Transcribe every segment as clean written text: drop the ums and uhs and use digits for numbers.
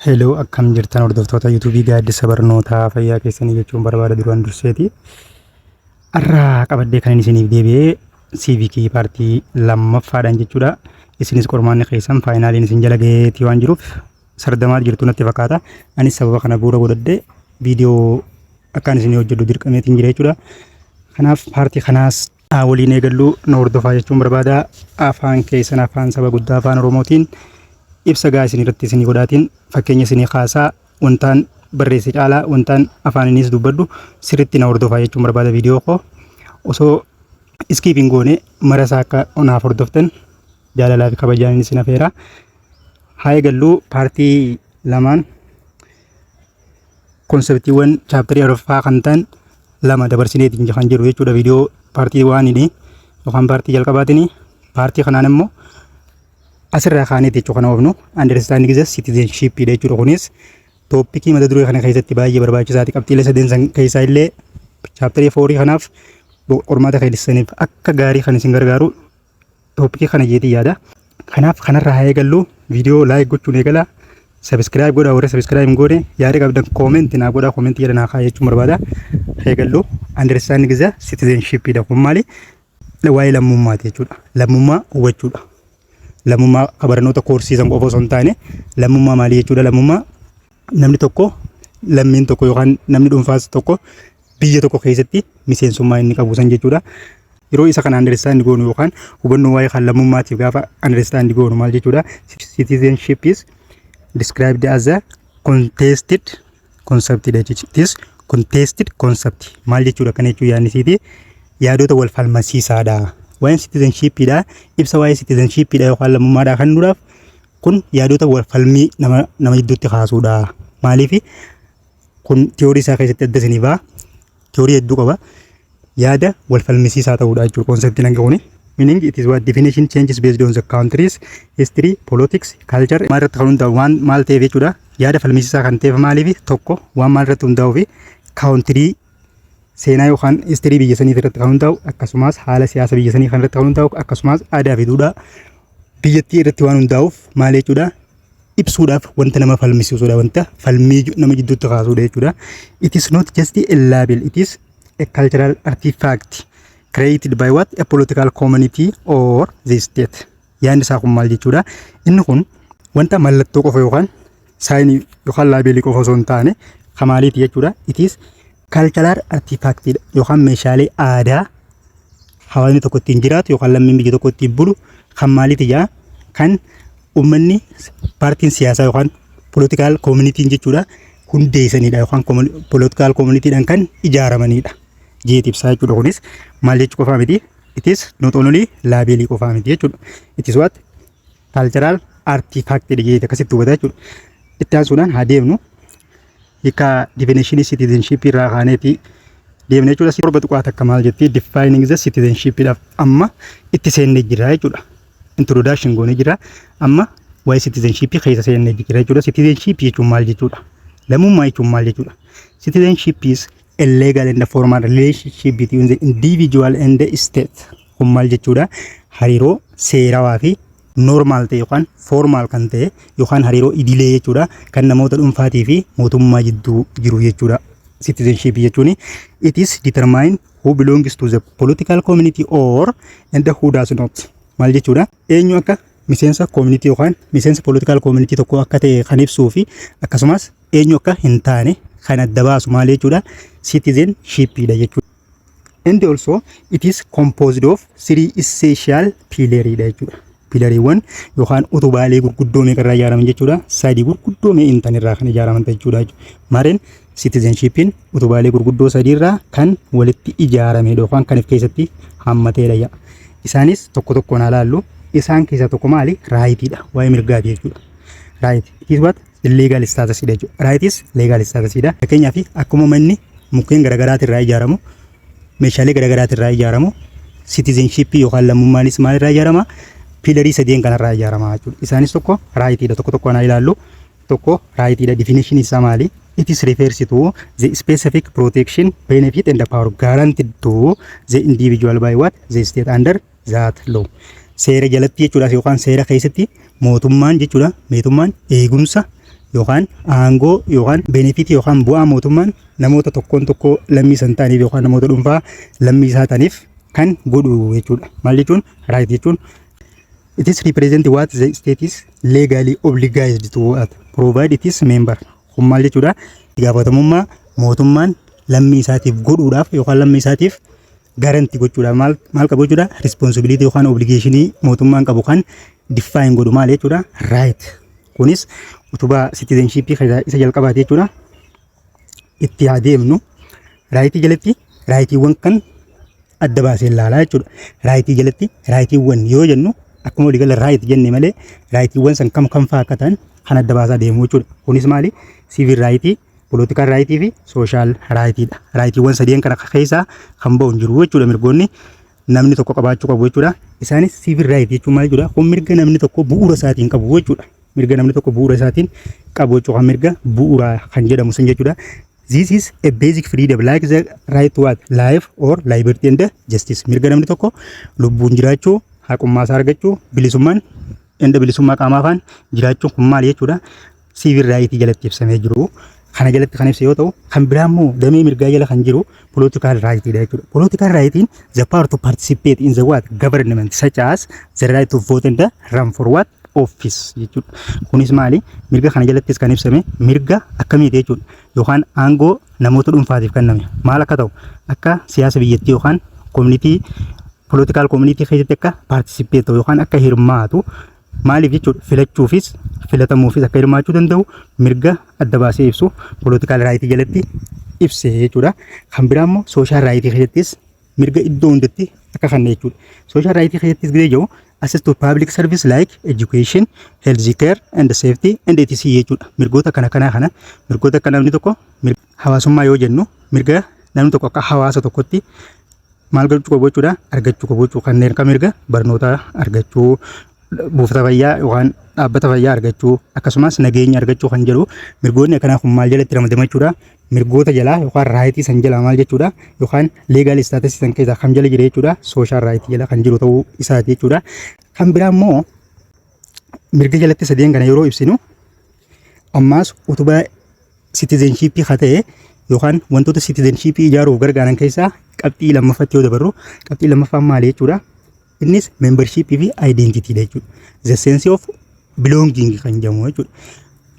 Hello, akkam jirtan hordoftoota YouTube gaaddisa barnootaa fayyaa keessanii jechuun barbaada duraan durseeti. Har'a qabadee kan isiniif deebi'ee CVK paartii lammaffaadhaan jechuudha. Isinis qormaanni keessan faayinaaliin isin jala gaheetii waan jiruuf sardamaa jirtu natti fakkaata. Anis sababa kana bu'uura godhadhee viidiyoo akkaan isin hojjedhu dirqameetiin jira jechuudha. Kanaaf paartii kanaas waliin eegallu na hordofaa jechuun barbaada. Afaan keessan afaan saba guddaa afaan Oromootiin ibsa gaa isin irratti isin godhaatiin fakkeenya isin kaasaa wantaan barreesse caalaa wantaan afaaninis dubbadhu sirriitti na hordofaa jechuun barbaada viidiyoo koo. Osoo iskiipiin goone marasaa akka onaaf hordoftan jaalalaa fi kabajaan isin afeera. Haa eegalluu paartii lamaan konseptiiwwan chaaptarii arfaffaa kan ta'an lama dabarsineetiin kan jiru jechuudha. Viidiyoo paartii waanini yookaan paartii jalqabaatiin paartii kanaan immoo asirraa kaanee jechuun kana oofnu understanding the citizenship jechuudha. Kunis tooppikii mata duree kana keessatti baay'ee barbaachisaati. Qabxiilee sadeen keessaa illee chaaptarii 4 kanaaf qormaata keessaniif akka gaarii kan isin gargaaru tooppikii kana jeetii yaada. Kanaaf kanarraa haa eegallu viidiyoo laayik gochuun eegala. Subscribe godhaa warra subscribe hin goone yaada qabdan comment naa godhaa comment jedha naa kaa jechuun barbaada. Haa eegallu understanding the citizenship dha. Kun maali? Waa'ee lammummaati jechuudha. Lammummaa hubachuudha. Lammummaa barnoota koorsiisan qofa osoo hin taane lammummaa maalii jechuudha. Lammummaa namni tokko lammiin tokko yookaan namni dhuunfaas tokko biyya tokko keessatti miseensummaa inni qabu san jechuudha. Yeroo isa kana understand goonu yookaan hubannoo waa'ee kan lammummaatiif gaafa understand goonu maal jechuudha. Citizenship is described as a contested concept. It is contested concept. Maal jechuudha kana jechuun yaannisiiti yaadota wal falmasiisaadha. Waa'een citizenship dha. Ibsa waa'ee citizenship dha yookaan lammummaadha kan nuudhaaf kun yaadota wal falmii nama gidduutti kaasuudha. Maaliif kun teorii isaa keessatti adda isiniif ba'a. Teorii hedduu qaba. Yaada wal falmisiisaa ta'uudha jechuudha konseptiin hanga kuni. Meaning it is what definition changes based on the country's history, politics, culture. Maal irratti kan hundaa'u waan maal ta'eef jechuudha. Yaada falmisiisaa kan ta'eef maaliif tokko waan maal irratti hundaa'uu fi country seenaa yookaan history biyya sanii irratti kan hundaa'u akkasumas haala siyaasa biyya sanii kan irratti kan hundaa'u akkasumas aadaa fi duudhaa biyyattii irratti waan hundaa'uuf maal jechuudha ibsuudhaaf wanta nama falmisiisuudha wanta falmii nama gidduutti kaasuudha jechuudha. It is not just a label, it is a cultural artifact created by what a political community or the state. Yaadni isaa kun maal jechuudha. Inni kun wanta mallattoo qofa yookaan saayinii yookaan laabeelii qofa osoo hin taane kamaaliiti jechuudha. It is cultural artifact yookaan meeshaalee aadaa hawaasni tokko ittiin jiraatu yookaan lammiin biyya tokko ittiin bulu kan maaliiti jaa kan uummanni paartiin siyaasaa yookaan political community jechuudha hundeessanidha yookaan political communityidhaan kan ijaaramanidha. Jeeti ibsaa jechuudha. Kunis maal jechuu qofaa miti. It is not only laabeelii qofaa miti jechuudha. It is what cultural artifact jeeti akkasitti hubata jechuudha. Itti aansuudhaan haa deemnu. Hika definition citizenship irraa kaaneeti deemne jechuudha. Torba tuqaat akka maal jetti defining the citizenship dhaaf amma itti seennee jira jechuudha. Introduction goone jira. Amma waa'ee citizenship keessa seennee jira jechuudha. Citizenship jechuun maal jechuudha? Lammummaa jechuun maal jechuudha? Citizenship is a legal and a formal relationship between the individual and the state. Kun maal jechuudha? Hariiroo seerawaa fi normal ta'e yookaan formal kan ta'e yookaan hariiroo idilee jechuudha kan namoota dhuunfaatii fi mootummaa jidduu jiru jechuudha. Citizenship jechuun it is determined who belongs to the political community or and who does not. Maal jechuudha? Eenyu akka miseensa community yookaan miseensa political community tokko akka ta'e kan ibsuu fi akkasumas eenyu akka hin taane kan adda baasu maal jechuudha? Citizenship dha jechuudha. And also it is composed of 3 essential pillars dha jechuudha. Pilariiwwan yookaan utubaalee gurguddoo meeqa irraa ijaaraman jechuudha. Sadii gurguddoo mee intan irraa kan ijaaraman jechuudha. Maareen citizenshipiin utubaalee gurguddoo sadii irraa kan walitti ijaarame yookaan kan of keessatti hammateedha. Isaanis tokko tokkoon ilaallu. Isaan keessaa tokko maali? Raayitiidha. Waa'ee mirgaati jechuudha. Right. It is what legal status dha jechuudha. Right is legal status dha. Fakkeenyaaf akkuma manni mukkeen garagaraati irraa ijaaramu, meeshaalee garagaraati irraa ijaaramu, citizenship yookaan lammummaanis maal irraa ijaarama? Pilarii sadeen kanarraa ijaarama jechuudha. Isaanis tokko raayitiidha. Tokko tokkoon ilaallu. Tokko raayitiidha. Definition isaa maali? It is refers to the specific protection, benefit and the power guaranteed to the individual by what? The state under that law. Seera jalatti jechuudha yookaan seera keessatti mootummaan jechuudha. Mootummaan eegumsa yookaan aangoo yookaan benefitii yookaan bu'aa mootummaan namoota tokkoon tokko lammii san ta'aniif yookaan namoota dhuunfaa lammii isaa ta'aniif kan godhu jechuudha. Maal jechuun right jechuun it is represent what the state is legally obliged to provide its member. Kun maal jechuudha? Gaafatamummaa mootummaan lammii isaatiif godhuudhaaf yookaan lammii isaatiif garanti gochuudha. Maal qabu jechuudha? Responsibility yookaan obligationii mootummaan qabu kan define godhu maal jechuudha? Right. Kunis utubaa citizenship isa jalqabaati jechuudha. Itti adeemnu raayitii jalatti raayitiiwwan kan adda baasee ilaalaa jechuudha. Raayitii jalatti raayitiiwwan yoo jennu akkuma waliigala raayit jenne malee raayitiiwwan san kam fa'aa akka ta'an kan adda baasaa deemu jechuudha. Kunis maali? Civil raayitii, political raayitii fi social raayitiidha. Raayitiiwwan sadeen kana keessaa kan ba'u hin jiru jechuudha. Mirgoonni namni tokko qabaachuu qabu jechuudha. Isaanis civil raayitii jechuun maal jechuudha? Kun mirga namni tokko bu'uura isaatiin qabu jechuudha. Mirga namni tokko bu'uura isaatiin qabu jechuudha. Mirga bu'uuraa kan jedhamu sun jechuudha. This is a basic freedom like the right to what? Life or liberty and justice. Mirga namni tokko lubbuun jiraachuu, haqummaa isaa argachuu, bilisummaan bilisummaa qaamaa faan jiraachuu kun maal jechuudha? Civil raayitii jalatti ibsamee jiru. Kana jalatti kan ibsa yoo ta'u, kan biraa immoo damee mirgaa jala kan jiru political raayitiidha jechuudha. Political raayitiin the power to participate in the what? Government such as the right to vote and run for what? Office jechuudha. Kunis maali? Mirga kana jalattis kan ibsame mirga akkamiiti jechuudha. Yookaan aangoo namoota dhuunfaatiif kenname. Maal akka ta'u? Akka siyaasa biyyattii yookaan community political community keessatti akka participate yookaan akka hirmaatu maaliif jechuudha? Filachuufis filatamuufis akka hirmaachuu danda'u mirga adda baasee ibsu political right jalatti ibse jechuudha. Kan biraa immoo social right keessattis mirga iddoo hundatti akka kanne jechuudha. Social right keessattis gidee jiru access to public service like education, health care and safety and etc jechuudha. Mirgoota kana mirgoota akka namni tokko hawaasummaa yoo jennu mirga namni tokko akka hawaasa tokkotti maal gochuu qabu jechuudha? Argachuu qabu jechuudha. Kanneen akka mirga barnootaa argachuu, buufata fayyaa yookaan dhaabbata fayyaa argachuu akkasumas nageenya argachuu kan jedhu mirgoonni akkanaa kun maal jalatti ramadamu jechuudha? Mirgoota jalaa yookaan raayitii san jalaa maal jechuudha? Yookaan leegaal staatus san keessaa kam jala jira jechuudha? Sooshaal raayitii jala kan jiru ta'uu isaati jechuudha. Kan biraa immoo mirga jalatti sadeen kana yeroo ibsinu ammaas utubaa citizenshipii haa ta'e yookaan wantoota citizenshipii ijaaruuf gargaaran keessaa qabxii lammaffatti yoo dabarru qabxii lammaffaan maali jechuudha? Innis membership fi identity jechuudha. The sense of belonging kan jedhamu jechuudha.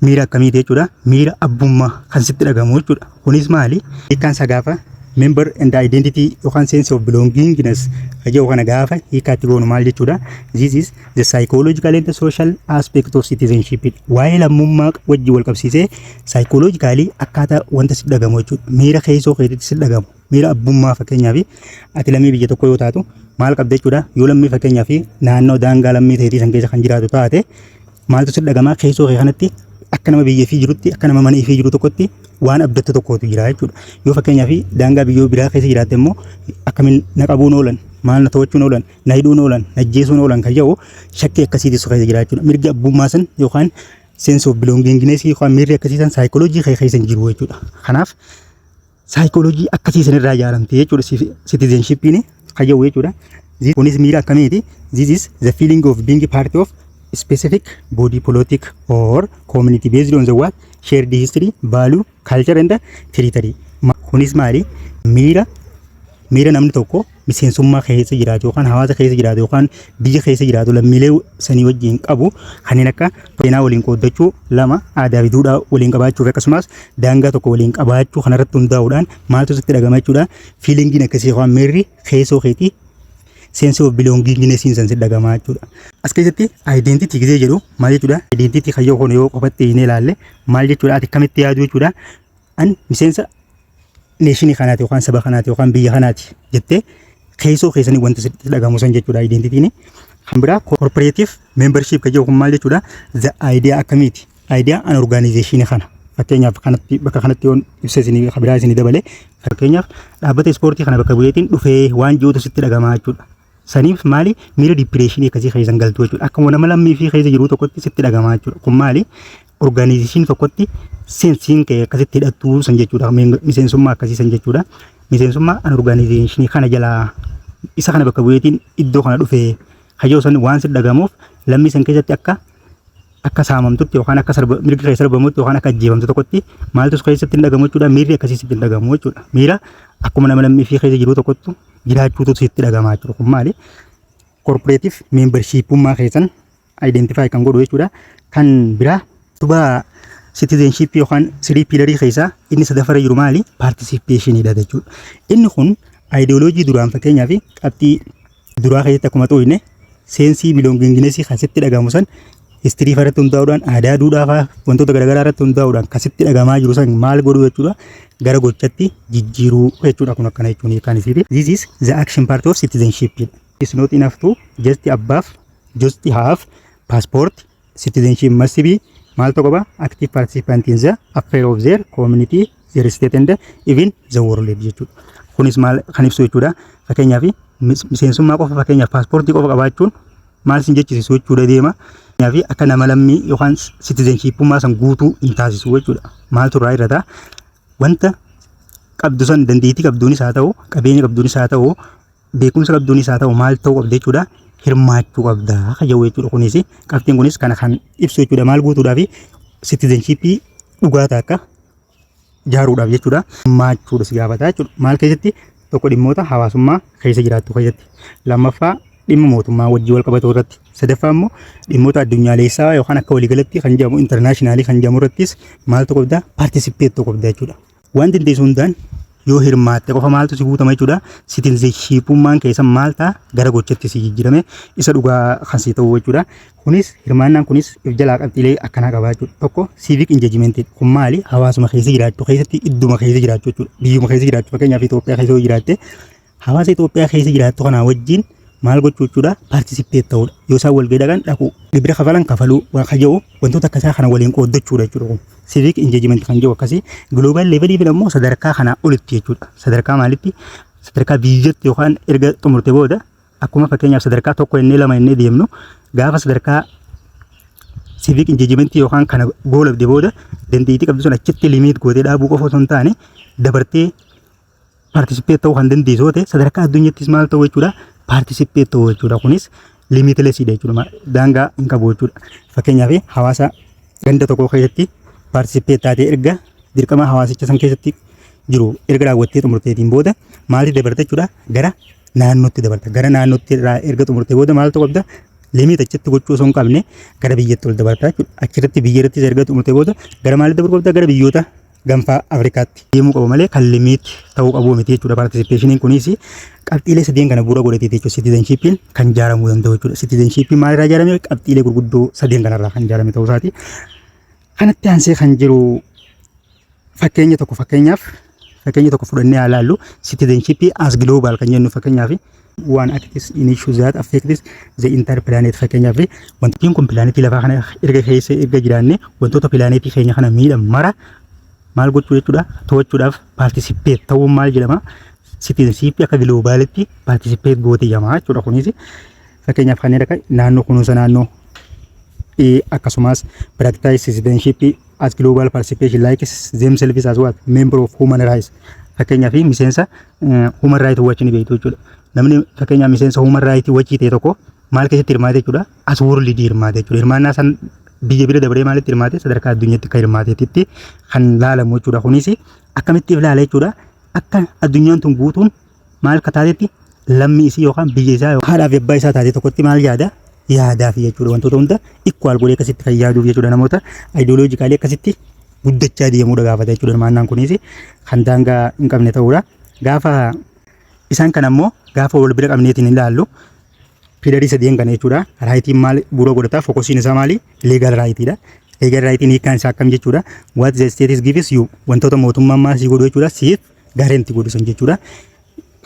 Miira akkamiiti jechuudha? Miira abbummaa kan sitti dhagahamu jechuudha. Kunis maali? Hiikkaan isaa gaafa member and identity yookaan sense of belongingness jedhu kana gaafa hiikkaatti goonu maal jechuudha? This is the psychological and the social aspect of citizenship. Waa'ee lammummaa wajjin wal qabsiisee psychologically akkaataa wanta sitti dhagahamu jechuudha. Miira keessoo keetitti sitti dhagahamu. Miira abbummaa fakkeenyaaf ati lammii biyya tokko yoo taatu maal qabda jechuudha? Yoo lammii fakkeenyaaf naannoo daangaa lammii ta'eetii san keessa kan jiraatu taate maaltu sitti dhagahamaa? Keessoo kee kanatti akka nama biyya fi jirutti akka nama mana fi jiru tokkotti waan abdattu tokkotu jira jechuudha. Yoo fakkeenyaaf daangaa biyyoo biraa keessa jiraatte immoo akkamiin na qabuun oolan, maal na to'achuun oolan, na hidhuun oolan, na ajjeesuun oolan kan jedhu shakkii akkasiitis keessa jira jechuudha. Mirgi abbummaa san yookaan sense of belongingness yookaan miirri akkasiisan saayikooloojii keessa jiru jechuudha. Kanaaf saayikooloojii akkasiisan irraa ijaaramte jechuudha citizenshippiin kan jedhu jechuudha. Kunis miira akkamiiti? This is the feeling of being part of specific body politic or community based on the what? Shared history, value, culture and territory. Kunis maali? Miira namni tokko miseensummaa keessa jiraatu yookaan hawaasa keessa jiraatu yookaan biyya keessa jiraatu lammiilee sanii wajjin qabu kanneen akka seenaa waliin qooddachuu, lama aadaa fi duudhaa waliin qabaachuu akkasumas daangaa tokko waliin qabaachuu kanarratti hundaa'uudhaan maaltu sitti dhagahama jechuudha? Fiilingiin akkasii yookaan miirri keessoo keetii sense of belongingness sin sitti dhagahama jechuudha. As keessatti identity gizee jedhu maal jechuudha? Identity kayyoo kun yoo qofatti hin ilaalle maal jechuudha? Ati akkamitti yaadu jechuudha? An miseensa neeshinii kanaati yookaan saba kanaati yookaan biyya kanaati jettee keessoo keessanii wanta sitti dhagahamu san jechuudha identitiin. Kan biraa corporative membership kan jedhu kun maal jechuudha? The idea akkamiiti? Idea an organization kana. Fakkeenyaaf kanatti bakka kanatti yoon ibsa isinii biraa isinii dabale fakkeenyaaf dhaabbata ispoortii kana bakka bu'eetiin dhufee waan jiruutu sitti dhagahamaa jechuudha. Saniif maali? Miira dipireeshinii akkasii keessan galtu jechuudha. Akka nama lammii fi keessa jiru tokkotti sitti dhagahamaa jechuudha. Kun maali? Organization tokkotti seensiin kee akkasitti hidhattuu san jechuudha. Miseensummaa akkasii san jechuudha. Miseensummaa an organization kana jalaa isa kana bakka bu'eetiin iddoo kana dhufee hayyoo san waan sitti dhagahamuuf lammii san keessatti akka akka saamamtutti yookaan akka mirga keessa sarbamutti yookaan akka ajjeefamtu tokkotti maaltu keessatti hin dhagamu jechuudha. Miirri akkasitti hin dhagamu jechuudha. Miira akkuma nama lammii fi keessa jiru tokkottu jiraachuutu sitti dhagamaa jechuudha. Kun maali? Corporative membershipummaa keessan identify kan godhu jechuudha. Kan biraa tuba citizenship yookaan 3 pilarii keessaa inni sadaffara jiru maali? Participation dha jechuudha. Inni kun ideoloojii duraan fakkeenyaaf qabxii duraa keessatti akkuma xoo'ine seensii biloonginginesii kasitti dhagamu san histirii irratti hundaa'uudhaan aadaa duudhaa fa'aa wantoota garaagaraa irratti hundaa'uudhaan kasitti dhagamaa jiru san maal godhu jechuudha. Gara gochatti jijjiiruu jechuudha. Kun akkana jechuun kan isiiti. This is the action part of citizenship. It's not enough to just above, just have passport. Citizenship must be maal tokko ba active participant in the affair of their community, their state and even the world jechuudha. Kunis maal kan ibsu jechuudha. Fakkeenyaaf miseensummaa qofa fakkeenyaaf paaspoortii qofa qabaachuun maal sin jechisiisu jechuudha deema. Fakkeenyaaf akka nama lammii yookaan citizenshipummaa san guutuu hin taasisu jechuudha. Maaltu irraa irrata wanta qabdu san dandeettii qabduunis haa ta'u qabeenya qabduunis haa ta'u beekumsa qabduunis haa ta'u maal ta'uu qabda jechuudha. Hirmaachuu qabda kajawu jechuudha. Kunis qabxiin kunis kana kan ibsu jechuudha. Maal guutuudhaaf citizenshipii dhugaa akka jaaruudhaaf jechuudha. Hirmaachuudha si gaafata jechuudha. Maal keessatti tokko dhimmoota hawaasummaa keessa jiraattu keessatti. Lammaffaa dhimma mootummaa wajjin wal qabatu irratti. Sadaffaa immoo dhimmoota addunyaalessaa yookaan akka waliigalatti kan jedhamu internationally kan jedhamu irrattis maal tokko qabda participate tokko qabda jechuudha. Wanti dandeessu hundaan yoo hirmaatte qofa maaltu si guutama jechuudha. Citizenshipummaan keessa maal ta'a gara gochatti si jijjiirame isa dhugaa kan si ta'u jechuudha. Kunis hirmaannaan kunis if jalaa qabxiilee akkanaa qabaa jechuudha. Tokko civic engagement kun maali? Hawaasuma keessa jiraachuu keessatti idduma keessa jiraachuu jechuudha. Biyyuma keessa jiraachuu fakkeenyaaf Itoophiyaa keessa yoo jiraatte hawaasa Itoophiyaa keessa jiraattu kanaa wajjin maal gochuu jechuudha? Participate ta'uudha. Yoo isaan wal gahii dhaqan dhaqu gibira kafalan kafaluu waan kaja'u wantoota akkasaa kana waliin qooddachuudha jechuudha kun. Civic engagement kan jedhu akkasii global level fi immoo sadarkaa kanaa olitti jechuudha. Sadarkaa maalitti? Sadarkaa biyyatti yookaan erga xumurte booda akkuma fakkeenyaaf sadarkaa tokko innee lama innee deemnu gaafa sadarkaa civic engagement yookaan kana goolabde booda dandeettii qabdu sun achitti limit gootee dhaabuu qofa osoo hin taane dabartee participate ta'uu kan dandeessu ta'e sadarkaa addunyaattis maal ta'u jechuudha? Participate ta'uu jechuudha. Kunis limitless dha jechuudha. Daangaa hin qabu jechuudha. Fakkeenyaaf hawaasa ganda tokko keessatti participate taatee erga dirqama hawaasicha san keessatti jiru erga raawwattee xumurteetiin booda maalti dabarta jechuudha? Gara naannootti dabarta. Gara naannootti irraa erga xumurtee booda maal ta'u qabda? Limit achitti gochuu osoo hin qabne gara biyyatti ol dabarta jechuudha. Achirratti biyyattis erga xumurtee booda gara maalitti dabaruu qabda? Gara biyyoota gaanfa Afrikaatti deemuu qabu malee kan limit ta'uu qabu miti jechuudha. Participationiin kunis qabxiilee sadeen kana bu'uura godhatee jechuudha. Citizenshipiin kan ijaaramuu danda'u jechuudha. Citizenshipiin maalirraa ijaarame? Qabxiilee gurguddoo sadeen kanarraa kan ijaarame ta'uu isaati. Kanatti aansee kan jiru fakkeenya tokko fudhannee haa ilaallu. Citizenship as global kan jennu fakkeenyaaf one acts in issues that affects the entire planet fakkeenyaaf wantoonni kun pilaanetii lafaa kana erga keessa erga jiraanne wantoota pilaanetii keenya kana miidhan mara maal gochuu jechuudha? To'achuudhaaf participate ta'uun maal jedhama? Citizenship akka globalitti participate gootee jedhama jechuudha. Kunis fakkeenyaaf kanneen akka naannoo kunuunsa naannoo akkasumas practice citizenship as global participation like themselves as what member of human rights fakkeenyaaf miseensa human rights watch ni beektu jechuudha. Namni fakkeenyaaf miseensa human rights watch ta'e tokko maal keessatti hirmaate jechuudha? As world hirmaate jechuudha. Hirmaannaa san biyya bira dabaree maalitti hirmaate? Sadarkaa addunyaatti kan hirmaateetti kan laalamu jechuudha. Kunis akkamitti ilaala jechuudha? Akka addunyaan tun guutuun maal akka taatetti lammii isii yookaan biyya isaa haadhaa fi abbaa isaa taate tokkotti maal yaada? Yaadaaf jechuudha. Wantoota hunda equal godhee akkasitti kan yaaduuf jechuudha. Namoota ideologically akkasitti guddachaa deemuudha gaafata jechuudha. Hirmaannaan kunis kan daangaa hin qabne ta'uudha. Gaafa isaan kan ammoo gaafa wal bira qabneetiin ilaallu pilarii sadeen kana jechuudha. Raayitiin maal bu'uura godhata? Fokusiin isaa maali? Legal raayitiidha. Legal raayitiin hiikkaan isaa akkam jechuudha? What the state gives you wantoota mootummaan maasii godhu jechuudha. Siif gaarentii godhu san jechuudha.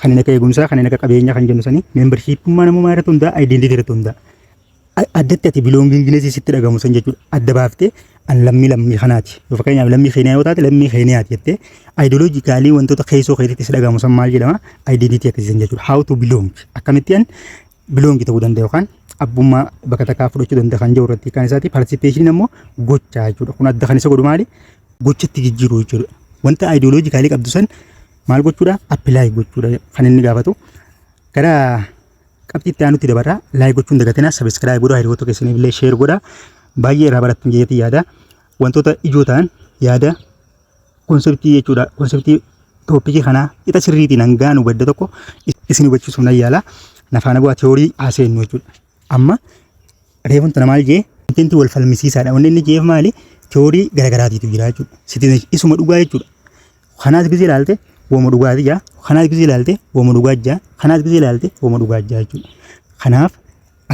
Kanneen akka eegumsaa, kanneen akka qabeenyaa kan jennu sanii membershipummaa namummaa irratti hundaa, identity irratti hundaa. Addatti ati biloonginginesii sitti dhagamu san jechuudha. Adda baaftee an lammii kanaati. Yoo fakkeenyaaf lammii Keeniyaa yoo taate lammii Keeniyaati jettee ideologically wantoota keessoo keetitti si dhagamu san maal jedhama? Identity akkasiisan jechuudha. How to belong. Akkamittiin belong ta'uu danda'a yookaan abbummaa bakka takkaa fudhachuu danda'a kan jiru irratti kan isaati. Participation immoo gochaa jechuudha. Kun adda kan isa godhu maali? Gochatti jijjiiruu jechuudha. Wanta ideologically qabdu san maal gochuudha? Apply gochuudha kan inni gaafatu. Gara qabxiitti aanutti dabarraa laayik gochuun dagatinaa, sabiskiraayib godhaa, hiriyoota keessaniif illee sheer godhaa. baay'ee irraa barattan jeetii yaada. Wantoota ijoo ta'an yaada konseptii jechuudha. Konseptii toopikii kanaa ixa sirriitiin hangaan hubadda tokko isin hubachiisuuf nan yaala. Nafaana bu'aa teoorii haaseennu jechuudha. Amma reefuun tana maal jee wanti wal falmisiisaadha. Wanni inni jeef maali? Teoorii garagaraatiitu jira jechuudha. Sitiin isuma dhugaa jechuudha. Kanaas gisee ilaalte wooma dhugaati jaa. Kanaas gisee ilaalte wooma dhugaa jaa. Kanaas gisee ilaalte wooma dhugaa jaa jechuudha. Kanaaf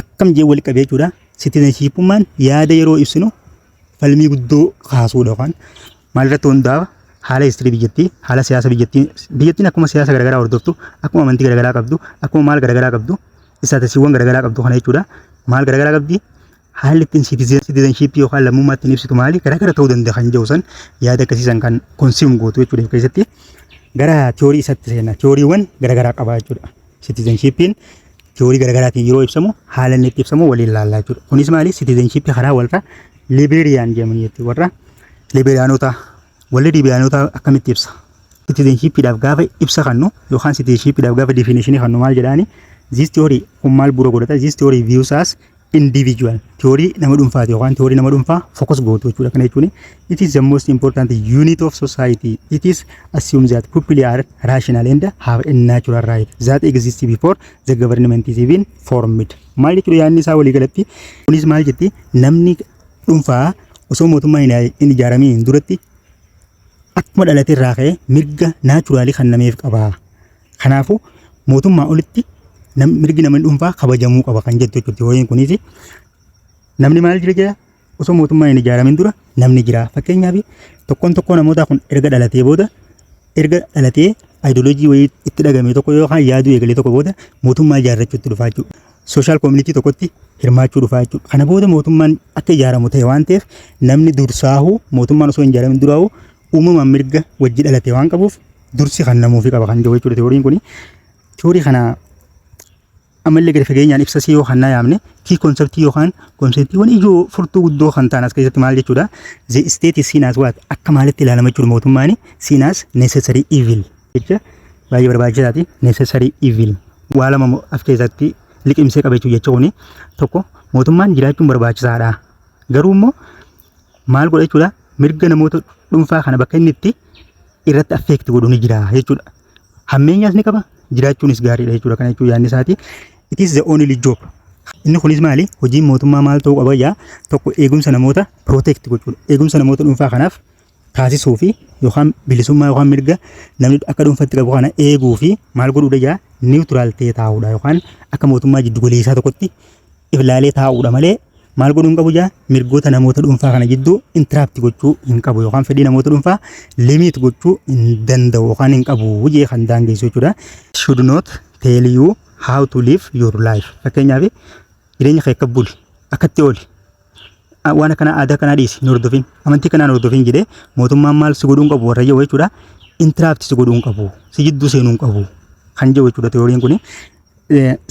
akkam jee wal qabee jechuudha. Citizenshipummaan yaada yeroo ibsinu falmii guddoo kaasuudha yookaan maalirratti hundaa'a haala istirii biyyattii, haala siyaasa biyyattiin akkuma siyaasa garagaraa hordoftu, akkuma amantii garagaraa qabdu, akkuma maal garagaraa qabdu, istaatisiiwwan garagaraa qabdu kana jechuudha. Maal garagaraa qabdi? Haalli ittiin citizenshipii yookaan lammummaa ittiin ibsitu maali? Garagara ta'uu danda'a kan jedhu san yaada akkasiisan kan konsium gootu jechuudha keessatti. Gara teoorii isatti seenna. Teooriiwwan garagaraa qaba jechuudha. Citizenshipiin teoorii garagaraatiin yeroo ibsamu haala inni itti ibsamu waliin ilaallaa jechuudha. Kunis maali? Citizenshipii karaa warra Liberian jedhamanii jechuudha. Warra Liberiyaanota walli Liberiyaanota akkamitti ibsa? Citizenshipiidhaaf gaafa ibsa kannu yookaan citizenshipiidhaaf gaafa definitionii kannu maal jedhaani? This theory kun maal bu'uura godhata? This theory views as individual. Teoorii nama dhuunfaati yookaan teoorii nama dhuunfaa focus gootu jechuudha. Kana jechuun it is the most important unit of society. It is assumed that people are rational and have a natural right that exists before the government is even formed. Maal jechuudha yaadni isaa walii galatti? Kunis maal jetti? Namni dhuunfaa osoo mootummaan hin ijaaramiin duratti akkuma dhalate irraa ka'ee mirga naachuraalii kan nameef qaba. Kanaafuu mootummaa olitti mirgi namni dhuunfaa kabajamuu qaba kan jettu jechuudha. Teooriin kunis namni maal jira osoo mootummaa hin ijaaramin dura namni jira. Fakkeenyaaf tokkoon namoota kun erga dhalatee booda erga dhalatee ayidooloojii wayii itti dhagame tokko yookaan yaaduu eegalee tokko booda mootummaa ijaarrachuutti dhufaa jechuudha. Sooshaal koomunitii tokkotti hirmaachuu dhufaa jechuudha. Kana booda mootummaan akka ijaaramu ta'e waan ta'eef namni dursaahu mootummaan osoo hin ijaaramin duraahu uumamaan mirga wajji dhalatee waan qabuuf dursi kan namuufi qaba kan jiru jechuudha. Teooriin kun teoorii kana amallee gadi fageenyaan ibsasii yoo hannaa yaamne kii konseptii yookaan konseptiiwwan ijoo furtuu guddoo kan ta'an as keessatti maal jechuudha? The state is seen as what? Akka maalitti ilaalama jechuudha mootummaan seen as necessary evil jecha baay'ee barbaachisaati. Necessary evil waa lama as keessatti liqimsee qaba jechuudha. Kuni tokko mootummaan jiraachuun barbaachisaadha. Garuu immoo maal godha jechuudha? Mirga namoota dhuunfaa kana bakka inni itti irratti affeekti godhu ni jira jechuudha. Hammeenyaas ni qaba, jiraachuunis gaariidha jechuudha. Kana jechuun yaadni isaati. It is the only job. Inni kunis maali? Hojiin mootummaa maal ta'uu qaba yaa? Tokko eegumsa namoota protect gochuudha. Eegumsa namoota dhuunfaa kanaaf taasisuu fi yookaan bilisummaa yookaan mirga namni akka dhuunfatti qabu kana eeguu fi maal godhuudha yaa? Neutral ta'ee taa'uudha yookaan akka mootummaa jiddu galeessaa tokkotti ilaalee taa'uudha malee maal godhuu hin qabu jaa? Mirgoota namoota dhuunfaa kana jidduu interact gochuu hin qabu yookaan fedhii namoota dhuunfaa limit gochuu hin danda'u yookaan hin qabu jee kan daangeessu jechuudha. Should not tell you how to live your life. Fakkeenyaaf jireenya kee akka buli akkatti ooli waan akkana aadaa kanaa dhiisi hin hordofin amantii kanaan hordofin jedhee mootummaan maal si godhuu hin qabu warra jedhu jechuudha. Interact si godhuu hin qabu si jidduu seenuu hin qabu kan jedhu jechuudha. Teooriin kun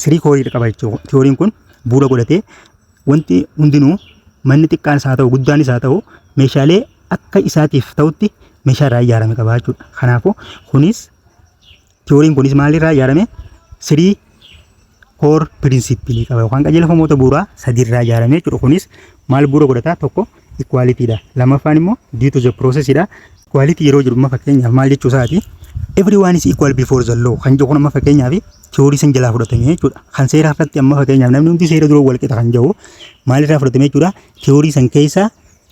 sirii koorii qaba jechuudha. Teooriin kun bu'uura godhatee wanti hundinuu manni xiqqaan isaa ta'u guddaan isaa ta'u meeshaalee akka isaatiif ta'utti meeshaa irraa ijaarame qaba jechuudha. Kanaafuu kunis teooriin kunis maalirraa ijaarame? Sirii koor pirinsipilii qaba yookaan qajeelfamoota bu'uuraa sadiirraa ijaarame jechuudha. Kunis maal bu'uura godhata? Tokko equalityidha. Lammaffaan immoo due to the processidha. Equality yeroo jiru fakkeenyaaf maal jechuu isaati? Everyone is equal before the law kan jedhu kun amma fakkeenyaaf teorii san jalaa fudhatame jechuudha. Kan seeraa irratti amma fakkeenyaaf namni hundi seera dura wal qixa kan jedhu maalirraa fudhatame jechuudha? Teorii san keessaa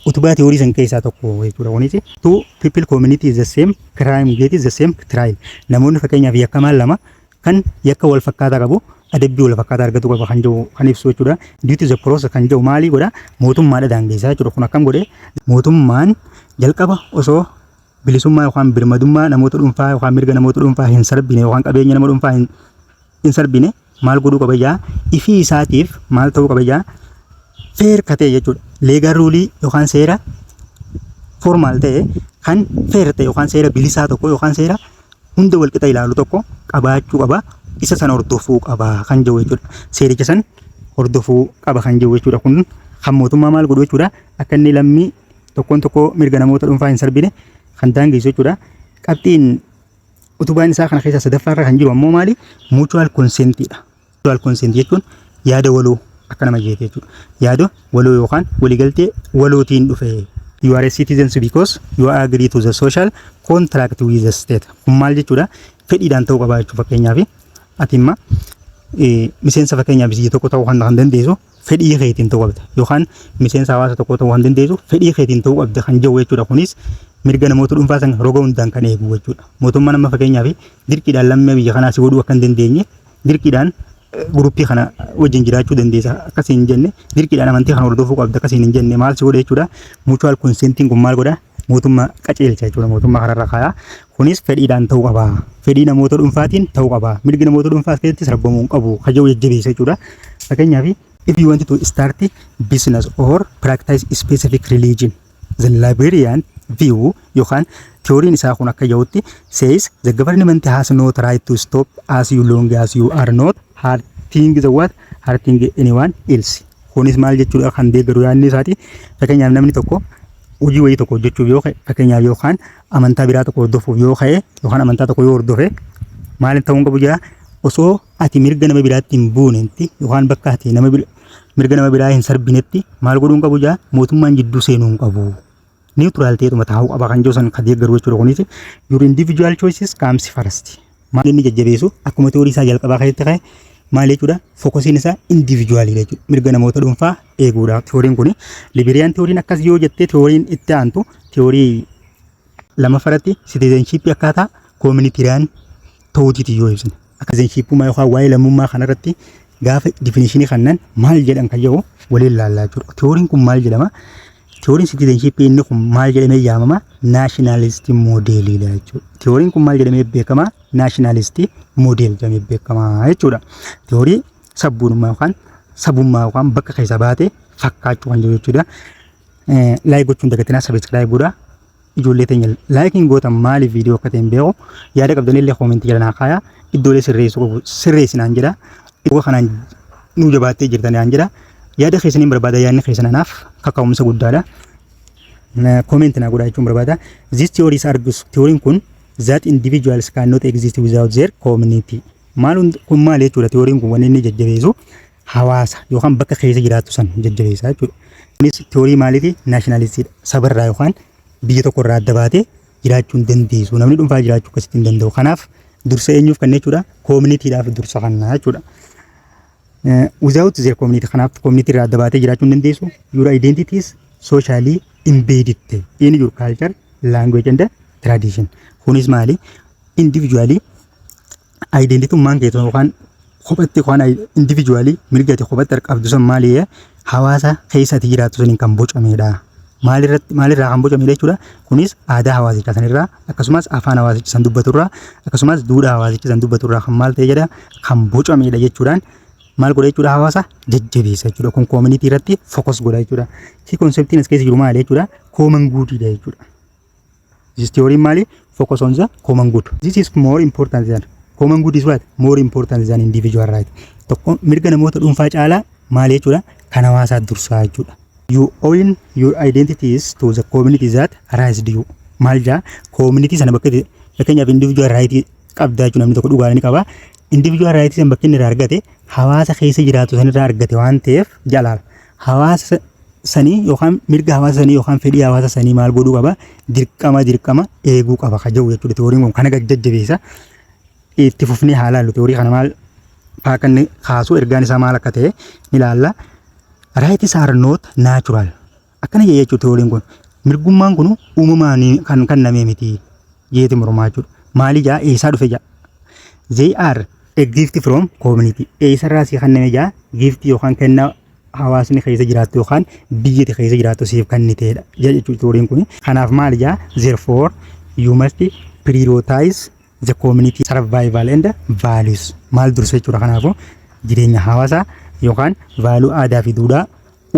utubaa teorii san keessaa tokko jechuudha. Kunis two people community is the same crime get is the same trial. Namoonni fakkeenyaaf yakkamaan lama kan yakka wal fakkaataa qabu adabbii wal fakkaataa argatu qaba kan jedhu kan ibsu jechuudha. Due to the process kan jedhu maalii godha? Mootummaadha daangeessaa jechuudha. Kun akkam godhee mootummaan jalqaba osoo bilisummaa yookaan birmadummaa namoota dhuunfaa yookaan mirga namoota dhuunfaa hin sarbine yookaan qabeenya nama dhuunfaa hin sarbine maal godhuu qaba jaa? Ifii isaatiif maal ta'uu qaba jaa? Fair katee jechuudha. Legal rulii yookaan seera formaal ta'e kan fair ta'e yookaan seera bilisaa tokko yookaan seera hunda wal qixa ilaalu tokko qabaachuu qaba. Isa sana hordofuu qaba kan jedhu jechuudha. Seericha san hordofuu qaba kan jedhu jechuudha. Kun kan mootummaa maal godhu jechuudha? Akka inni lammii tokko mirga namoota dhuunfaa hin sarbine kan daangeessu jechuudha. Qabxiin utubaan isaa kana keessa sadaffaa irra kan jiru ammoo maali? Mutual consentidha. Mutual consent jechuun yaada waloo akka nama jeete jechuudha. Yaada waloo yookaan waliigaltee walootiin dhufe. You are a citizen because you are agree to the social contract with the state. Kun maal jechuudha? Fedhiidhaan ta'uu qaba jechuudha fakkeenyaaf. Ati imma miseensa fakkeenyaaf biyya tokko ta'uu kan dandeessu fedhii keetiin ta'uu qabda. Yookaan miseensa hawaasa tokko ta'uu kan dandeessu fedhii keetiin ta'uu qabda kan jiru jechuudha. Kunis mirga namoota dhuunfaa san roga hundaan kan eegu jechuudha. Mootummaan amma fakkeenyaaf dirqiidhaan lammii biyya kanaa si godhuu akka hin dandeenye dirqiidhaan guruppii kana wajjin jiraachuu dandeessa akkasiin hin jenne dirqiidhaan amantii kana hordofuu qabda akkasiin hin jenne maal si godha jechuudha. Mutual consenting kun maal godha? Mootummaa qaceelcha jechuudha. Mootummaa kanarra kaaya. Kunis fedhiidhaan ta'uu qaba. Fedhii namoota dhuunfaatiin ta'uu qaba. Mirgi namoota dhuunfaa keessatti sarbamuu hin qabu. Kaja'u jajjabeessa jechuudha. Fakkeenyaaf if you want to start business or practice specific religion, the Liberian view yookaan theory isaa kun akka jedhutti says the government has no right to stop as you long as you are not hurting the what hurting anyone else. Kunis maal jechuudha kan deeggaru yaadni isaati. Fakkeenyaaf namni tokko hojii wayii tokko hojjechuuf yoo ka'e fakkeenyaaf yookaan amantaa biraa tokko hordofuuf yoo ka'e yookaan amantaa tokko yoo hordofe maal ta'uu qabu jira osoo ati mirga nama biraatti hin buunetti yookaan bakka ati mirga nama biraa hin sarbinetti maal godhuu qabu jira mootummaan jidduu seenuu hin qabu. Neutral ta'eetuma taa'uu qaba kan jiru san kan deeggaru jechuudha. Kunis your individual choices comes first. Maal inni jajjabeessu akkuma teorii isaa jalqabaa keessatti ka'e maal jechuudha? Fokusiin isaa individualii jechuudha. Mirga namoota dhuunfaa eeguudha. Teoriin kun Liberian teoriin akkas yoo jettee teoriin itti aantu teorii lamaffaratti citizenship akkaataa communityidhaan ta'uutiiti yoo ibsine. Akka citizenshipummaa yookaan waa'ee lammummaa kanarratti gaafa definitionii kannan maal jedhan kan jedhu waliin ilaallaa jechuudha. Teoriin kun maal jedhama? Teoriin citizenship inni kun maal jedhamee yaamama? Nationalist model jechuudha. Teoriin kun maal jedhamee beekama? Nationalist model jedhamee beekama jechuudha. Teorii sabboonummaa yookaan bakka keessa baatee fakkaachuu kan jiru jechuudha. Laayik gochuun dagatinaa sabiskiraayib godhaa. Ijoollee teenya laayikiin gootan maaliif viidiyoo akka ta'e hin beeku. Yaada qabdanillee koomentii jala naa kaayaa. Iddoolee sirreessinaan jedha. Iddoo kanaan nu jabaattee jirtanaan jedha. Yaada keessaniin barbaada yaadni keessanaaf kaka'umsa guddaadha. Comment naa godhaa jechuun barbaada. This theory argues teoriin kun that individuals cannot exist without their community. Kun maal jechuudha? Teoriin kun wanni inni jajjabeessu hawaasa yookaan bakka keessa jiraattu san jajjabeessa jechuudha. Kunis teorii maaliiti? Nationalistidha. Sabarraa yookaan biyya tokko irraa adda baatee jiraachuu hin dandeessu. Namni dhuunfaa jiraachuu akkasitti hin danda'u. Kanaaf dursa eenyuuf kan jechuudha? Communityidhaaf dursa kannaa jechuudha. Without their community kanaaf community irraa adda baatee jiraachuu hin dandeessu. Your identity is socially embedded in your culture, language and tradition. Kunis maali? Individually identitummaan keessa yookaan kophatti yookaan individually mirgati kophatti qabdu san maali? Hawaasa keessatti jiraattu saniin kan bocamedha. Maalirraa kan bocamedha jechuudha. Kunis aadaa hawaasichaa sanirraa akkasumas afaan hawaasicha san dubbaturraa akkasumas duudhaa hawaasicha san dubbaturraa kan maal ta'e jedha kan bocamedha jechuudhaan maal godha jechuudha? Hawaasa jajjabeessa jechuudha. Kun community irratti focus godha jechuudha. Key conceptiin as keessa jiru maali jechuudha? Common goodidha jechuudha. This theory maali? Focus on the common good. This is more important than common good is what? More important than individual right. Tokko mirga namoota dhuunfaa caalaa maali jechuudha? Kan hawaasaa dursaa jechuudha. You own your identities to the community that raised you. Maal jaa? Community sana bakka fakkeenyaaf individual right qabdaa jechuudha. Namni tokko dhugaa ni qaba. Individual right san bakka inni irraa argate hawaasa keessa jiraatu san irraa argate waan ta'eef jalaala. Hawaasa sanii yookaan mirga hawaasa sanii yookaan fedhii hawaasa sanii maal godhuu qaba? Dirqama eeguu qaba kan jedhu jechuudha. Teoriin kun kana jajjabeessa. Itti fufnee haa ilaallu teorii kana maal faa kan kaasu ergaan isaa maal akka ta'e ni ilaalla. Rights are not natural. Akkana jechuudha teoriin kun. Mirgummaan kun uumamaan kan kenname miti jeeti mormaa jechuudha. Maali jaa? Eessaa dhufe jaa? They are a gift from community. Eessarraa si kenname jaa? Gift yookaan kennaa hawaasni keessa jiraattu yookaan biyyatti keessa jiraattu siif kenniteedha jechuudha teoriin kun. Kanaaf maali jaa? Therefore you must prioritize the community survival and values. Maal dursa jechuudha? Kanaafuu jireenya hawaasaa yookaan value aadaa fi duudhaa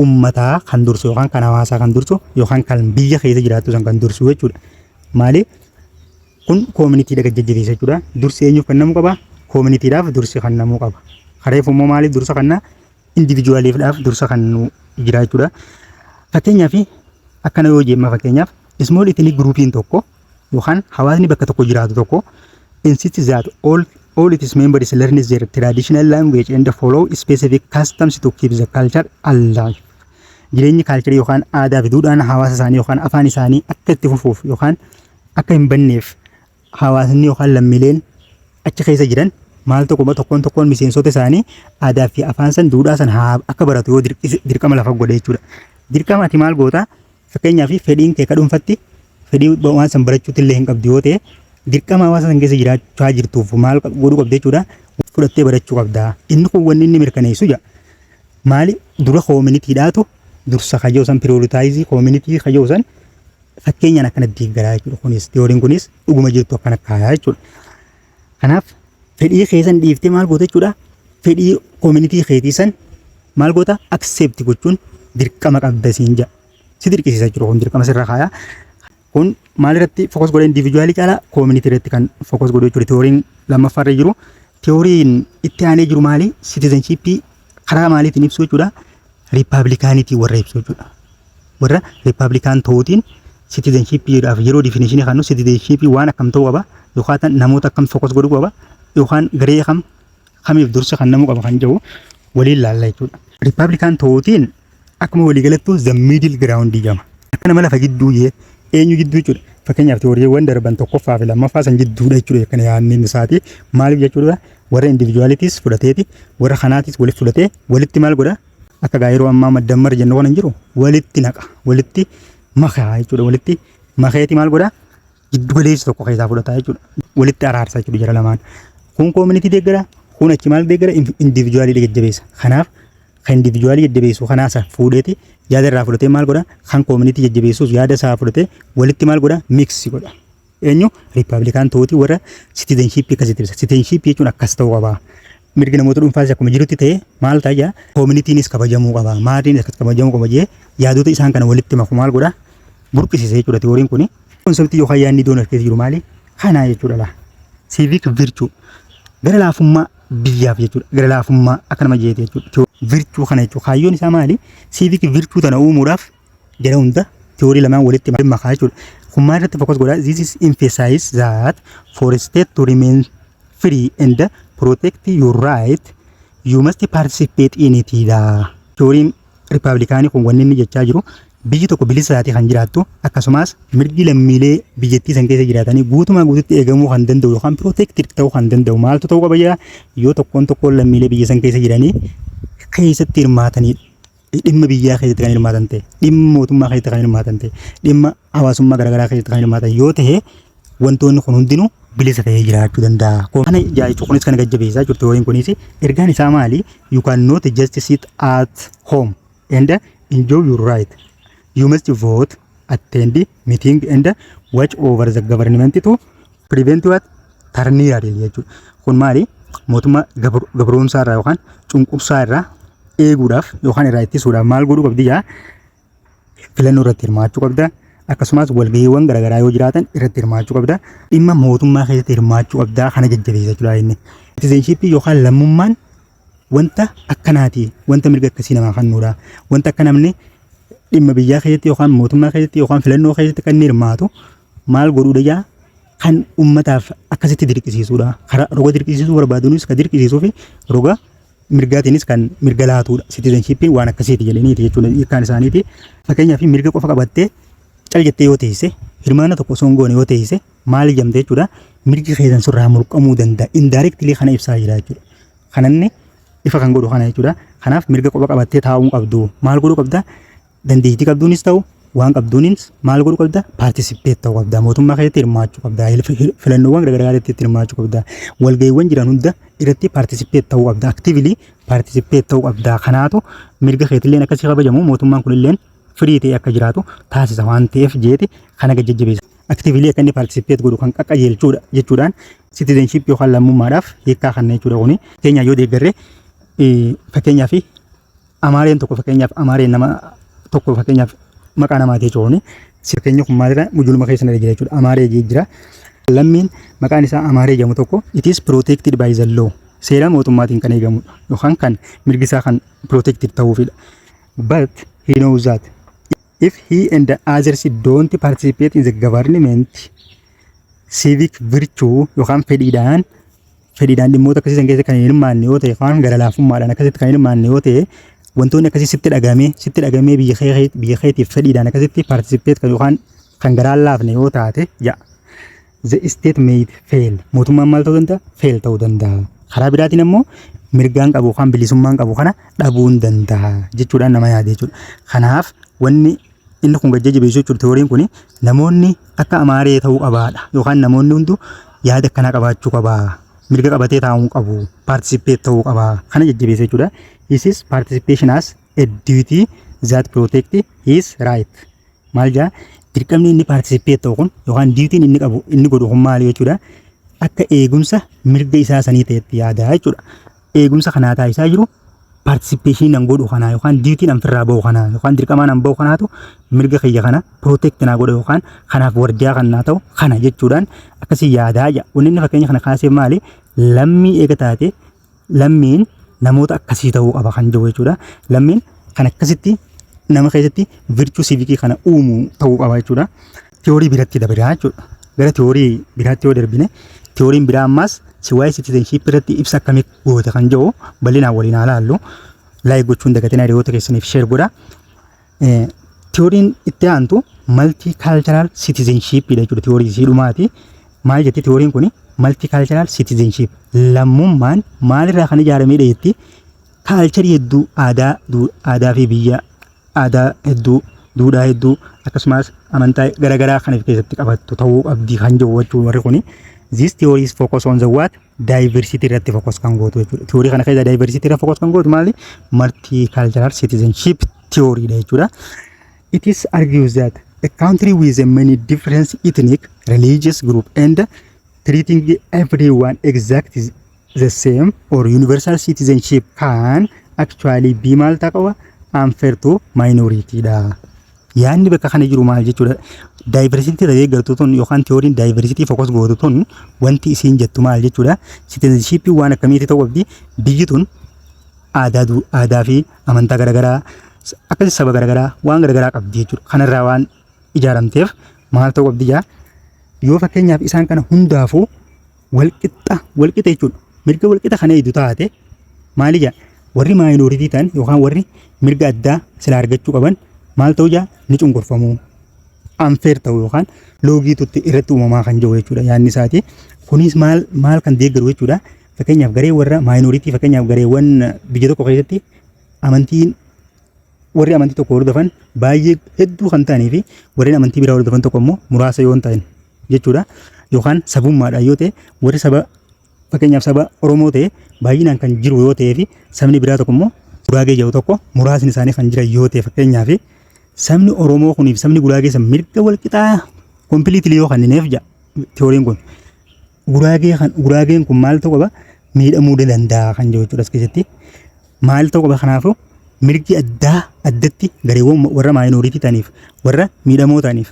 uummataa kan dursu yookaan kan hawaasaa kan dursu yookaan kan biyya keessa jiraattu san kan dursu jechuudha. Maali? Kun community daga jajjabeessa jechuudha. Dursi eenyuuf kennamuu qaba? Communityidhaaf dursi kennamuu qaba. Kareef immoo maaliif dursa kenna? Individualiifdhaaf dursa kennu jira jechuudha. Fakkeenyaaf akkana yoo jennu fakkeenyaaf small ethnic groupiin tokko yookaan hawaasni bakka tokko jiraatu tokko insists that all all its members learn their traditional language and follow specific customs to keep the culture alive. Jireenyi kaalcharii yookaan aadaa fi duudhaan hawaasa isaanii yookaan afaan isaanii akka itti fufuuf yookaan akka hin banneef hawaasni yookaan lammiileen achi keessa jiran maal tokkoon miseensota isaanii aadaa fi afaan san duudhaa san akka baratu yoo dirqama lafa godhe jechuudha. Dirqama ati maal goota fakkeenyaaf fedhiin kee kadhuunfatti fedhii waan san barachuutti illee hin qabdu yoo ta'e dirqama hawaasa san keessa jiraachaa jirtuuf maal godhuu qabda jechuudha. Fudhattee barachuu qabda. Inni kun wanni inni mirkaneessu jira. Maali dura koominiitiidhaatu dursa kayyoo san prioritaayizii koominiitii kayyoo san fakkeenyaan akkana deeggaraa jechuudha. Kunis teooriin kunis dhuguma jirtu akkana kaayaa jechuudha. Kanaaf fedhii keessan dhiiftee maal goota jechuudha. Fedhii koominiitii keetii san maal goota accept gochuun dirqama qabda siin jira. Si dirqisiisa jechuudha. Kun dirqama sirra kaayaa. Kun maal irratti fokus godhe individuaalii caalaa koominiitii irratti kan fokus godhe jechuudha. Teooriin lammaffaa irra jiru. Teooriin itti aanee jiru maali? Citizenshipii karaa maaliitiin ibsu jechuudha. Riippaabilikaaniitii warra ibsu jechuudha. Warra riippaabilikaan ta'uutiin citizenshippiidhaaf yeroo definishinii kannu citizenshipii waan akkam ta'uu qaba yookaan namoota akkam fokus godhuu qaba yookaan garee kamiif dursa kan namuu qaba kan jedhu waliin laalla jechuudha. Riippaabilikaan ta'uutiin akkuma waliigalattuu the middle ground jedhama. Akka nama lafa jidduu eenyu jidduu jechuudha. Fakkeenyaaf teooriiwwan darban tokkoffaa fi lammaffaa san jidduudha jechuudha. Kan yaadni isaati maaliif jechuudha warra individualities fudhateeti warra kanaatis walitti fudhatee walitti maal godha akka gaayiroo ammaa maddammar jennu kan jiru walitti naqa walitti makaa jechuudha. Walitti makeeti maal godha jiddu galeessi tokko keessaa fudhata jechuudha. Walitti araarsa jechuudha jara lamaan. Kun koominiitii deeggara kun achi maal deeggara individuaalii jajjabeessa. Kanaaf kan individuaalii jajjabeessu kanaasa fuudheeti yaada irraa fudhatee maal godha kan koominiitii jajjabeessuus yaada isaa fudhatee walitti maal godha miksi godha. Eenyu riippaabilikaan ta'uutii warra citizenshipii akkasitti ibsa. Citizenshipii jechuun akkas ta'uu qaba. Mirgi namoota dhuunfaas akkuma jirutti ta'e maal ta'a koominiitiinis kabajamuu qaba. Maatiinis akkas kabajamuu qaba jee yaadota isaan kana walitti maku maal godha burqisiisa jechuudha. Teooriin kuni konseptii yookaan yaadni doon keessa jiru maali? Kana jechuudha. Civic virtue gara laafummaa biyyaaf jechuudha. Gara laafummaa akka nama jeete jechuudha. Virtue kana jechuudha. Kaayyoon isaa maali? Civic virtue tana uumuudhaaf jara hunda teorii lamaan walitti makaa jechuudha. Kun maal irratti fokus godha? This is emphasize that for a state to remain free and protect your right you must participate in it dha. Teoriin riippaabilikaanii kun wanni inni jechaa jiru biyyi tokko bilisa taatee kan jiraattu akkasumas mirgi lammiilee biyyattii san keessa jiraatanii guutumaa guututti eegamuu kan danda'u yookaan protected ta'uu kan danda'u maaltu ta'uu qaba jira yoo tokkoon lammiilee biyya san keessa jiranii keessatti hirmaatanii dhimma biyyaa keessatti kan hirmaatan ta'e dhimma mootummaa keessatti kan hirmaatan ta'e dhimma hawaasummaa garaagaraa keessatti kan hirmaatan yoo ta'e wantoonni kun hundinuu bilisa ta'ee jiraachuu danda'a. Kana jechuun kunis kan gajjabeessaa jirtu teooriin kunis ergaan isaa maali? You cannot just sit at home and enjoy your right. You must vote, attend meeting and watch over the government to prevent what? Tyranny jechuudha. Kun maali? Mootummaa gabroomsaa irraa yookaan cunqursaa irraa eeguudhaaf yookaan irraa ittisuudhaaf maal godhuu qabdi jaa filannoo irratti hirmaachuu qabda. Akkasumas walgahiiwwan garaagaraa yoo jiraatan irratti hirmaachuu qabda. Dhimma mootummaa keessatti hirmaachuu qabda. Kana jajjabeessa jechuudha inni. Citizenshipii yookaan lammummaan wanta akkanaati. Wanta mirga akkasii namaa kennuudha. Wanta akka namni dhimma biyyaa keessatti yookaan mootummaa keessatti yookaan filannoo keessatti kan inni hirmaatu maal godhuudha jaa kan ummataaf akkasitti dirqisiisuudha. Karaa roga dirqisiisuu barbaaduunis kan dirqisiisuu fi roga mirgaatiinis kan mirga laatuudha. Citizenshipiin waan akkasiiti jedhaniiti jechuudha. Hiikkaan isaaniiti. Fakkeenyaaf mirga qofa qabattee cal jettee yoo teessise hirmaana tokko osoo hin goone yoo teessise maal jamte jechuudha. Mirgi keessan surraa mulqamuu danda'a. Indirectly kana ibsaa jira jechuudha. Kananni ifa kan godhu kana jechuudha. Kanaaf mirga qofa qabattee taa'uu qabdu. Maal godhuu qabda? Dandeettii qabduunis ta'u waan qabduunis maal godhuu qabda? Participate ta'uu qabda. Mootummaa keessatti hirmaachuu qabda. Filannoowwan garaagaraa irratti hirmaachuu qabda. Walgahiiwwan jiran hunda irratti participate ta'uu qabda. Actively participate ta'uu qabda. Kanaatu mirga keetilleen akkasii kabajamu mootummaan kunilleen firii ta'e akka jiraatu taasisa waan ta'eef jeeti kana jajjabeessa. Actively akka inni participate godhu kan qaqqajeelchuudha jechuudhaan citizenship yookaan lammummaadhaaf hiikkaa kanna jechuudha kuni. Fakkeenyaaf yoo deeggarre fakkeenyaaf Amaareen tokko fakkeenyaaf Amaareen nama tokko fakkeenyaaf maqaa namaati jechuudha. Fakkeenya kun maalirraa mujuluma keessa na jira jechuudha. Amaaree jira. Lammiin maqaan isaa Amaaree jedhamu tokko it is protected by the law. Seera mootummaatiin kan eegamudha yookaan kan mirgi isaa kan protected ta'uufidha. But he knows that if he and the others don't participate in the government civic virtue yookaan fedhiidhaan fedhiidhaan dhimmoota akkasii san keessa kan hin hirmaanne yoo ta'e kan gara laafummaadhaan akkasitti kan hin hirmaanne yoo ta'e wantoonni akkasii sitti dhagamee biyya keetiif fedhiidhaan akkasitti paartisipeet kan yookaan kan garaan laafne yoo taate the state may fail mootummaan maal ta'uu danda'a fail ta'uu danda'a karaa biraatiin ammoo mirgaan qabu kan bilisummaan qabu kana dhabuu hin danda'a jechuudhaan nama yaade jechuudha. Kanaaf wanni inni kun gajjajibeessu jechuudha teoriin kun namoonni akka amaaree ta'uu qabaadha yookaan namoonni hundu yaada akkanaa qabaachuu qabaa mirga qabatee taa'uu qabu participate ta'uu qabaa kana jajjabeessa jechuudha. This is participation as a duty that protect his right. Maal jaa dirqamni inni participate ta'u kun yookaan duutiin inni qabu inni godhu kun maali jechuudha. Akka eegumsa mirga isaa sanii ta'etti yaada jechuudha. Eegumsa kanaa taasisaa jiru participation nan godhu kana yookaan duutiin an firraa bahu kana yookaan dirqamaan an bahu kanaatu mirga kiyya kana protect naa godha yookaan kanaaf wardiyaa kan naa ta'u kana jechuudhaan akkasii yaadaa jira. Wanni inni fakkeenya kana kaasee maali lammii eega taate lammiin namoota akkasii ta'uu qaba kan jiru jechuudha. Lammiin kan akkasitti nama keessatti virtuu siivikii kana uumu ta'uu qaba jechuudha. Teorii biratti dabalaa jechuudha. Gara teorii biraatti yoo darbine teoriin biraa ammaas si waa'ee citizenship irratti ibsa akkamii goote kan jiru bal'inaan waliin haa ilaallu. Laayik gochuun dagatina hiriyoota keessaniif sheer godha. Teoriin itti aantu multicultural citizenship dha jechuudha. Teorii isii dhumaati. Maal jetti teoriin kun multicultural citizenship lammummaan maalirraa kan ijaaramedha jetti kaalcharii hedduu aadaa fi biyya aadaa hedduu duudhaa hedduu akkasumas amantaa garaagaraa kan of keessatti qabattu ta'uu qabdi kan jiru jechuudha warri kuni. This theory is focus on the what diversity irratti focus kan gootu jechuudha. Theory kana keessa diversity irratti focus kan gootu maali multicultural citizenship theory dha jechuudha. It is argues that a country with a many different ethnic religious group and treating everyone exactly the same or universal citizenship can actually be maal taqwa unfair to minority dha. Yaanni bakka kana jiru maal jechuudha. Diversity irra deeggartu tun yookaan teoriin diversity focus gootu tun wanti isiin jettu maal jechuudha. Citizenship waan akkamiiti ta'uu qabdi biyyi tun aadaa fi amantaa garaagaraa akkasumas saba garaagaraa waan garaagaraa qabdi jechuudha. Kanarraa waan ijaaramteef maal ta'uu qabdi jaa yoo fakkeenyaaf isaan kana hundaafuu walqixa jechuudha. Mirga walqixa kana hedduu taate maali jaa warri maayinooritii ta'an yookaan warri mirga addaa sila argachuu qaban maal ta'uu jaa ni cunqurfamuu. Unfair ta'u yookaan loogiitutti irratti uumamaa kan jiru jechuudha yaanni isaati. Kunis maal kan deeggaru jechuudha. Fakkeenyaaf garee warra maayinooritii fakkeenyaaf gareewwan biyya tokko keessatti warri amantii tokko hordofan baay'ee hedduu kan ta'anii fi warreen amantii biraa hordofan tokko immoo muraasa yoo hin ta'in jechuudha. Yookaan sabummaadhaan yoo ta'e warri saba fakkeenyaaf saba Oromoo ta'e baay'inaan kan jiru yoo ta'ee fi sabni biraa tokko immoo Guraagee jedhu tokko muraasni isaanii kan jiran yoo ta'e fakkeenyaaf sabni Oromoo kuniif sabni Guraagee san mirga walqixaa kompiliitilii yoo kennineef jaa teoriin kun Guraageen kun maal ta'uu qaba miidhamuu danda'a kan jiru jechuudha as keessatti maal ta'uu qaba kanaafuu mirgi addatti gareewwan warra maayinooritii ta'aniif warra miidhamoo ta'aniif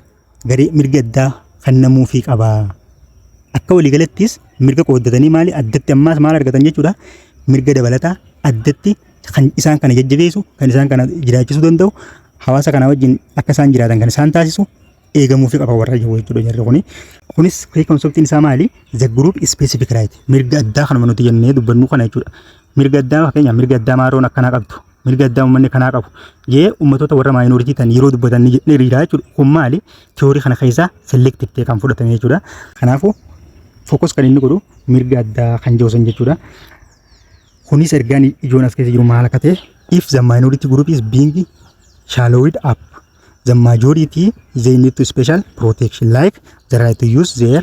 garee mirgi addaa kennamuufii qaba. Akka waliigalattis mirga qooddatanii maali addatti ammaas maal argatan jechuudha mirga dabalataa addatti kan isaan kana jajjabeessu kan isaan kana jiraachisuu danda'u hawaasa kana wajjin akka isaan jiraatan kan isaan taasisu eegamuufii qaba warra jiru jechuudha jarri kuni. Kunis konseptiin isaa maali the group specific right mirga addaa kanuma nuti jennee dubbannu kana jechuudha. Mirga addaa fakkeenyaaf mirga addaa maaroon akkanaa qabdu mirga addaa uummanni kanaa qabu jee ummatoota warra maayinooritii ta'an yeroo dubbatan ni riidhaa jechuudha. Kun maali teorii kana keessaa selective ta'e kan fudhatame jechuudha. Kanaafuu fokus kan inni godhu mirga addaa kan jirusan jechuudha. Kunis ergaan ijoon as keessa jiru maal akka ta'e if the minority group is being shallowed up the majority they need to special protection like the right to use their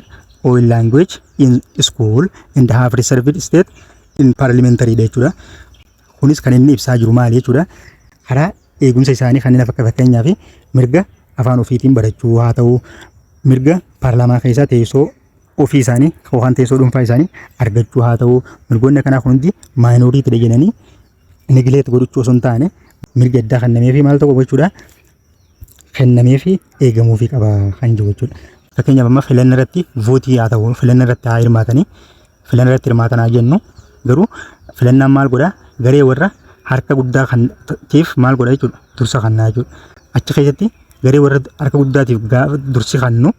own language in school and have reserved state in parliamentary jechuudha. Kunis kan inni ibsaa jiru maali jechuudha. Karaa eegumsa isaanii kanneen akka fakkeenyaaf mirga afaan ofiitiin barachuu haa ta'u mirga paarlaamaa keessaa teessoo ofii isaanii yookaan teessoo dhuunfaa isaanii argachuu haa ta'u mirgoonni kanaa hundi maayinooritii jedhanii negileet godhachuu osoo hin taane mirga addaa kennameefii maal ta'u jechuudha. Kennameefii eegamuufii qaba kan jiru jechuudha. Fakkeenyaaf amma filannaa irratti vootii haa ta'u filannaa irratti haa hirmaatanii filannaa irratti hirmaatan haa jennu garuu filannaan maal godhaa garee warra harka guddaa kan tiif maal godha jechuudha dursa kannaa jechuudha. Achi keessatti garee warra harka guddaatiif gaafa dursi kannu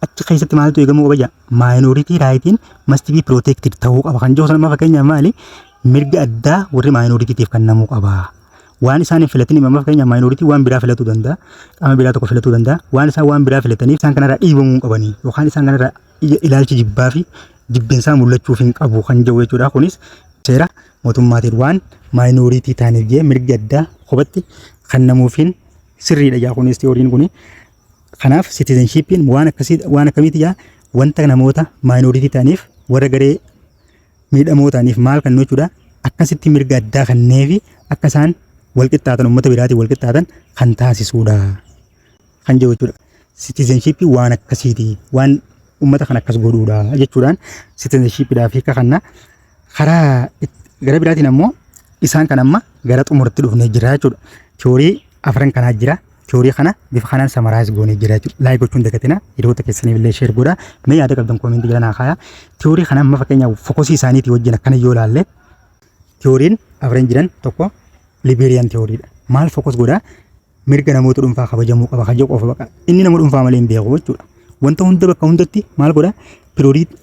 achi keessatti maaltu eegamuu qaba jaa minority rightiin must be protected ta'uu qaba kan jiru sana fakkeenyaaf maali mirga addaa warri minoritiitiif kennamuu qaba. Waan isaan hin filatin amma fakkeenyaaf minority waan biraa filatuu danda'a qaama biraa tokko filatuu danda'a waan isaan waan biraa filataniif isaan kanarraa dhiibamuu qabanii yookaan isaan kanarraa ilaalchi jibbaa fi jibbinsaa mul'achuuf hin qabu kan jiru jechuudha. Kunis seera mootummaatiin waan minority ta'aniif jee mirga addaa kophaatti kennamuufiin sirriidha jaa kunis teoriin kuni. Kanaaf citizenshipin waan akkamiiti jaa wanta namoota minority ta'aniif warra garee miidhamootaaniif maal kennu jechuudha. Akkasitti mirga addaa kenneefi akka isaan walqixxaatan uummata biraatiin walqixxaatan kan taasisuudha kan jiru jechuudha. Citizenship waan akkasiiti waan uummata kan akkas godhuudha jechuudhaan citizenshipidhaaf hiika kanna. Karaa gara biraatiin ammoo isaan kan amma gara xumurratti dhufnee jira jechuudha. Teorii afran kanaa jira. Teorii kana bifa kanaan samaraayis goonee jira jechuudha. Laayik gochuun dagatina hiriyoota keessaniif illee sheer godhaa. Mee yaada qabdan koomentii jala naa kaayaa. Teorii kana amma fakkeenyaaf fokosii isaaniitii wajjin akkana yoo ilaalle teoriin afran jiran tokko Liberian teoriidha. Maal fokos godhaa mirga namoota dhuunfaa kabajamuu qaba kan jedhu qofa baqa. Inni nama dhuunfaa malee hin beeku jechuudha. Wanta hunda bakka hundatti maal godhaa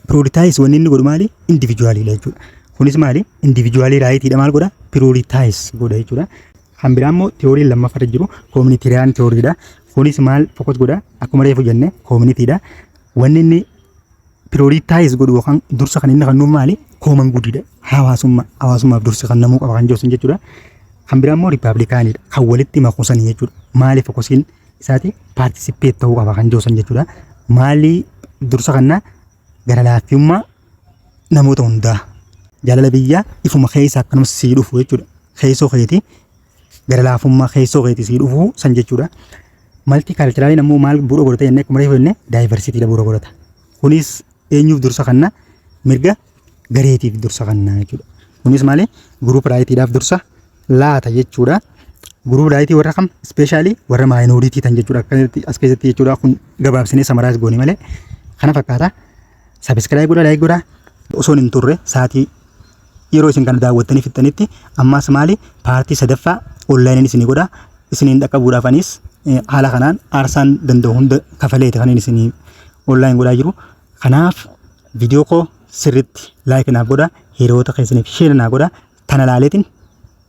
prioritize wanni inni godhu maali individualiidha jechuudha. Kunis maali individualii raayitiidha maal godhaa prioritize godha jechuudha. Kan biraa immoo teoriin lammaffaa jiru communitarian teoriidha. Kunis maal fokos godhaa akkuma reefu jenne communityidha. Wanni inni prioritize godhu yookaan dursa kan inni kennuuf maali common goodidha. Hawaasummaaf dursa kennamuu qaba kan jedhu jechuudha. Kan biraa immoo riippaabilikaanidha. Kan walitti makuusanii jechuudha. Maali fokosiin isaati paartisipeet ta'uu qaba kan jedhu jechuudha. Maali dursa kennaa gara laaffummaa namoota hundaa jaalala biyyaa ifuma keessa akkanuma sii dhufu jechuudha. Keessoo keetii gara laaffummaa keessoo keetii sii dhufu san jechuudha. Maltikaalchiraaliin ammoo maal bu'uura godhata jennee akkuma reefu jenne daayivarsitiidha bu'uura godhata. Kunis eenyuuf dursa kennaa mirga gareetiif dursa kennaa jechuudha. Kunis maali guruup raayitiidhaaf dursa laata jechuudha. Guruup raayitii warra kam ispeeshaalii warra minority tan jechuudha. Akkanatti as keessatti jechuudha kun gabaabsinee samaraayis goone malee kana fakkaata. Sabiskiraayib godhaa laayik godhaa osoon hin turre sa'aatii yeroo isin kana daawwattanii fixxanitti ammaas maali paartii sadaffaa onlaayiniin isinii godhaa isiniin dhaqqabuudhaafanis haala kanaan aarsaan danda'u hunda kafaleeti kan isinii onlaayin godhaa jiru. Kanaaf viidiyoo koo sirriitti laayik naaf godhaa hiriyoota keessaniif sheer naaf godhaa tana laaleetiin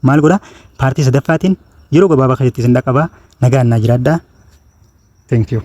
maal godhaa paartii sadaffaatiin yeroo gabaabaa keessatti isin dhaqqabaa nagaan naa jiraadhaa. Thank you.